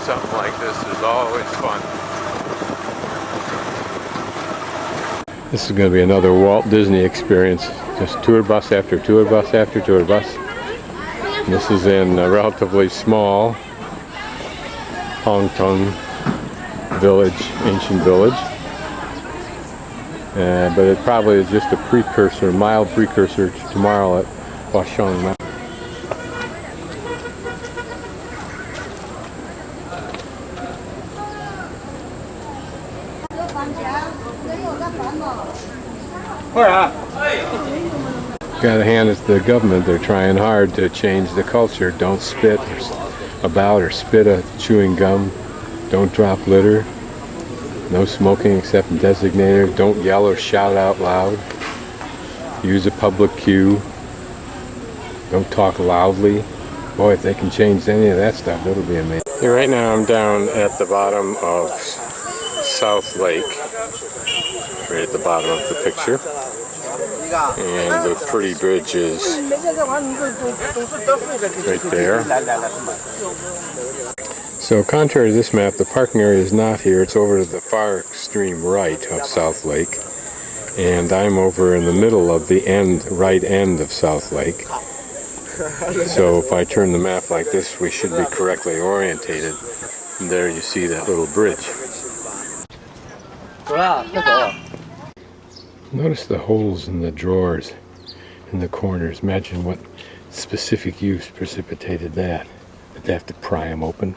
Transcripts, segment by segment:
something like this is always fun. This is going to be another Walt Disney experience. Just tour bus after tour bus after tour bus. And this is in a relatively small Hongcun Village, ancient village. But it probably is just a precursor, mild precursor to tomorrow at Hongcun Mountain. Gotta hand it to the government. They're trying hard to change the culture. Don't spit about or spit at chewing gum. Don't drop litter. No smoking except in designated. Don't yell or shout out loud. Use a public queue. Don't talk loudly. Boy, if they can change any of that stuff, it'll be amazing. Hey, right now I'm down at the bottom of South Lake. Right at the bottom of the picture. And the pretty bridge is right there. So contrary to this map, the parking area is not here. It's over to the far extreme right of South Lake. And I'm over in the middle of the right end of South Lake. So if I turn the map like this, we should be correctly orientated. And there you see that little bridge. Notice the holes in the drawers in the corners. Imagine what specific use precipitated that. But they have to pry them open.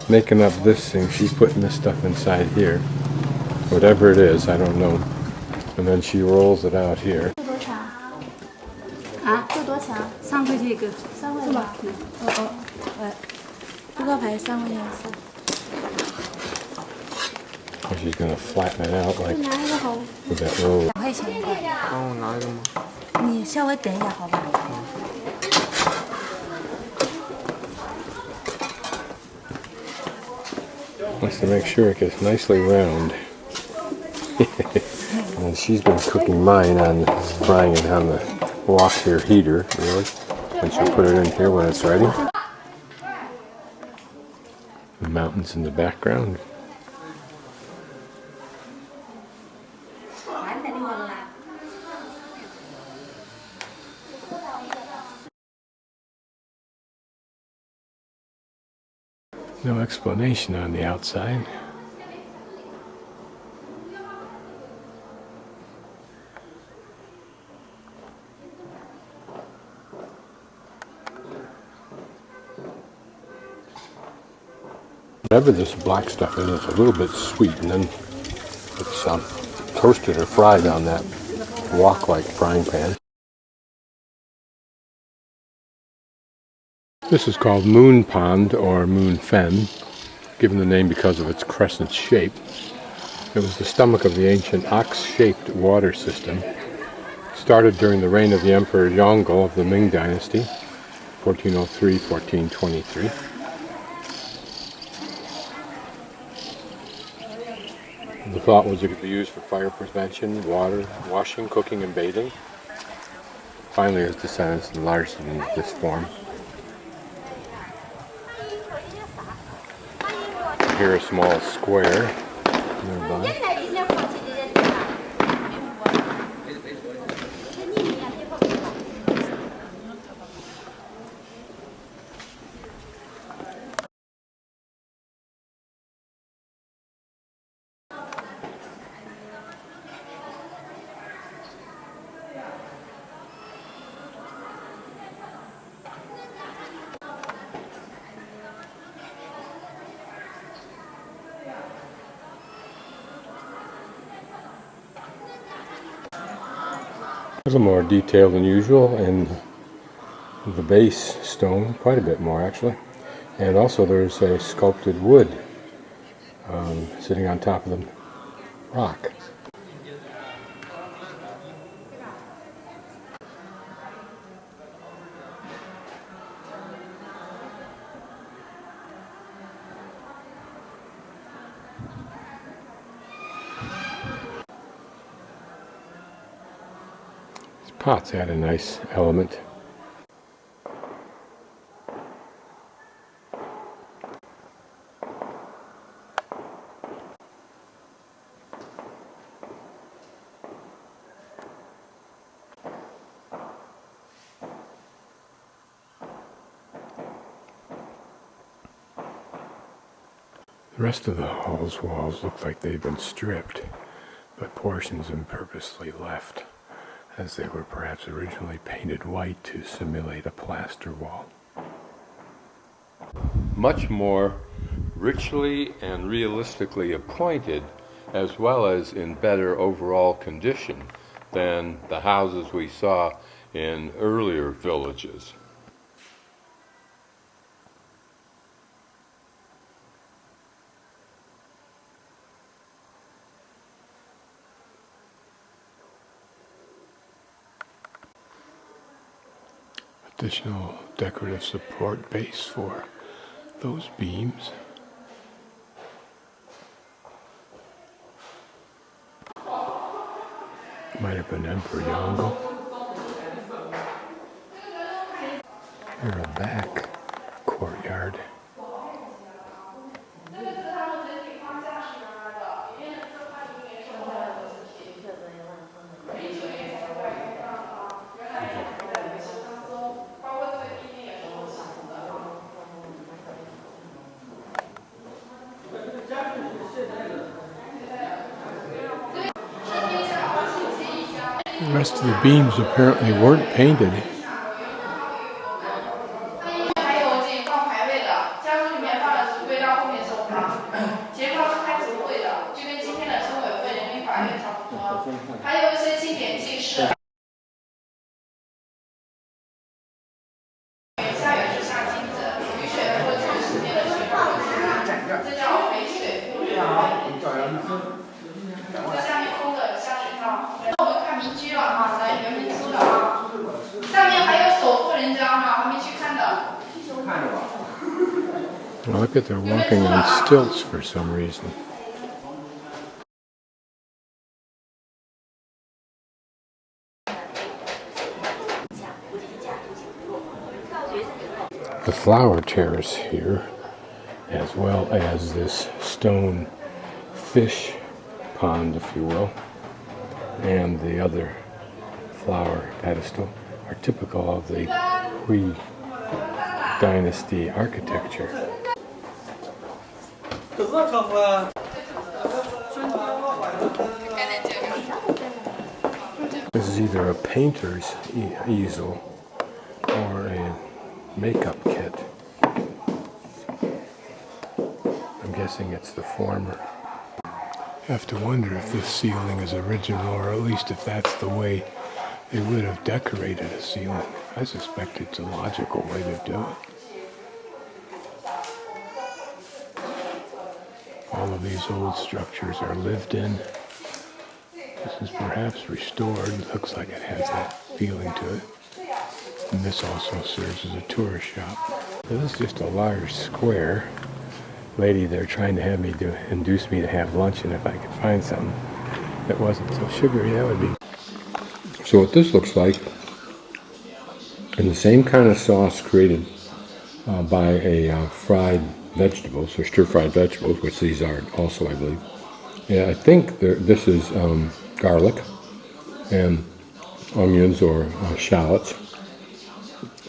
Making up this thing, she's putting this stuff inside here. Whatever it is, I don't know. And then she rolls it out here. Oh, she's going to flatten it out like with that roll. Wants to make sure it gets nicely round. And she's been cooking mine on frying it on the wok here heater, really. And she'll put it in here when it's ready. The mountains in the background. No explanation on the outside. Whatever this black stuff is, it's a little bit sweet, and then it's toasted or fried on that wok-like frying pan. This is called Moon Pond or Moon Fen, given the name because of its crescent shape. It was the stomach of the ancient ox-shaped water system. Started during the reign of the Emperor Yongle of the Ming Dynasty, 1403-1423. The thought was it could be used for fire prevention, water, washing, cooking, and bathing. Finally, its descendants enlarged in this form. Here a small square nearby. A little more detailed than usual in the base stone, quite a bit more actually. And also there's a sculpted wood sitting on top of the rock. These pots add a nice element. The rest of the hall's walls look like they've been stripped, but portions of them purposely left, as they were perhaps originally painted white to simulate a plaster wall. Much more richly and realistically appointed, as well as in better overall condition than the houses we saw in earlier villages. Additional decorative support base for those beams. Might have been Emperor Yongle. Here a back courtyard. The rest of the beams apparently weren't painted. Well, look at they're walking on stilts for some reason. The flower terrace here, as well as this stone fish pond, if you will, and the other flower pedestal, are typical of the Hui Dynasty architecture. This is either a painter's easel or a makeup kit. I'm guessing it's the former. I have to wonder if this ceiling is original, or at least if that's the way they would have decorated a ceiling. I suspect it's a logical way to do it. All of these old structures are lived in. This is perhaps restored. Looks like it has that feeling to it. And this also serves as a tourist shop. So this is just a large square lady there trying to have me induce me to have lunch, and if I could find something that wasn't so sugary, that would be. So what this looks like, in the same kind of sauce created by a fried vegetables, or stir-fried vegetables, which these are also, I believe. Yeah, I think this is garlic and onions or shallots.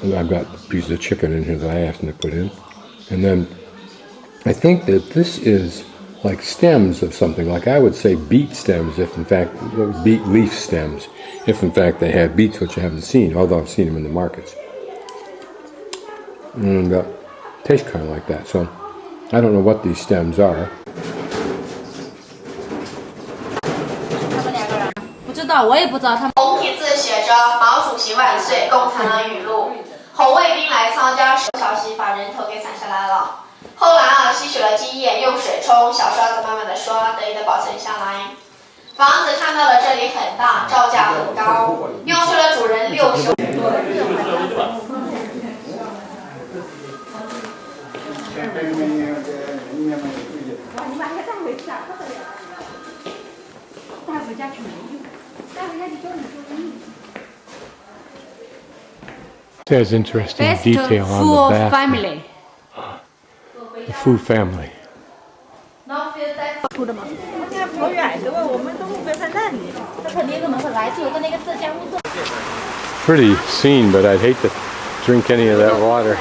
And I've got pieces of chicken in here that I asked them to put in. And then I think that this is like stems of something, like I would say beet stems, if in fact, beet leaf stems, if in fact they had beets, which I haven't seen, although I've seen them in the markets. And tastes kind of like that. So I don't know what these stems are. 不知道，我也不知道他们。红体字写着"毛主席万岁"，共产党语录。红卫兵来参加时，不小心把人头给砍下来了。后来吸取了经验，用水冲，小刷子慢慢的刷，得意的保存下来。房子看到了，这里很大，造价很高，用去了主人60。It has interesting Best detail on full the back. family. The Fu family. 好远的，我们都目标在那里。他肯定怎么会来？就有个那个浙江乌镇。 Pretty scene, but I'd hate to drink any of that water.